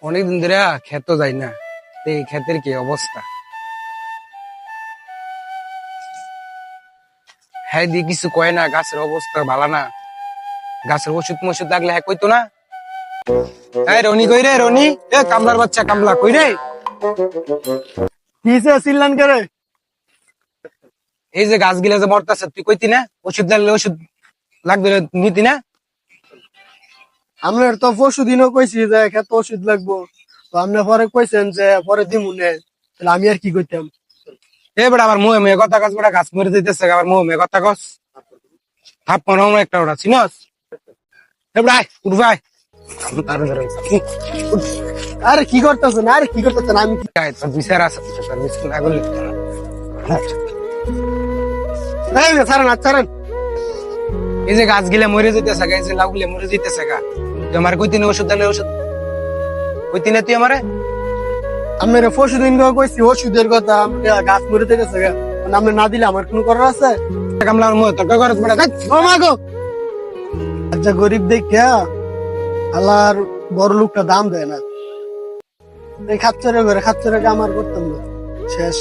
অনেকদিন ধরে ক্ষেত যাই না, এই ক্ষেতের কি অবস্থা। হ্যাঁ দিয়ে কিছু কয় না, গাছের অবস্থা ভালো না। গাছের ওষুধ মশুদ লাগলে হ্যাঁ কইতো না। হ্যাঁ রনি কই রে, রনি এ কামলার বাচ্চা কামলা কই রে? কিসে চিল্লান করে? এই যে গাছ গিলা যে মরতাছে তুই কইতি না, ওষুধ লাগলে ওষুধ লাগবে নিতি না? আপনার তো পরশু দিনও কইছি যে খেত ওষুধ লাগবো, তো আপনি পরে কইছেন যে পরে দিমু নে, তাহলে আমি আর কি করতাম? এ বেটা আবার মুহে মুহে কথা কস, বেটা গাছ মরে যাইতেছে আবার মুহে মুহে কথা কস। থাপ মনে একটা ওটা চিনস? এ বেটা আয়, উঠ ভাই। আরে কি করতেছেন, আরে কি করতেছেন? আমি কি তোর বিচার আছে, তোর বিচার না করলে ছাড়েন আর ছাড়েন। এই যে গাছ গিলা মরে যেতেছে গা, এই যে লাউ গুলা মরে যেতেছে গা, তুই আমার কইতি না ওষুধ লাগলে ওষুধ কইতি না তুই আমারে? আপনার পরশু দিন কইছি ওষুধের কথা, আপনি গাছ মরে গেছে গা, আপনি না দিলে আমার কোনো করার আছে? কামলার মুহে তোর করস বেটা ধ্যাৎ। ও মা গো, আচ্ছা গরিব দেখে আল্লাহর বড় লোকটা দাম দেয় না। এই খাচ্চরে ঘরে খাচ্চরে আমার করতাম না, শেষ।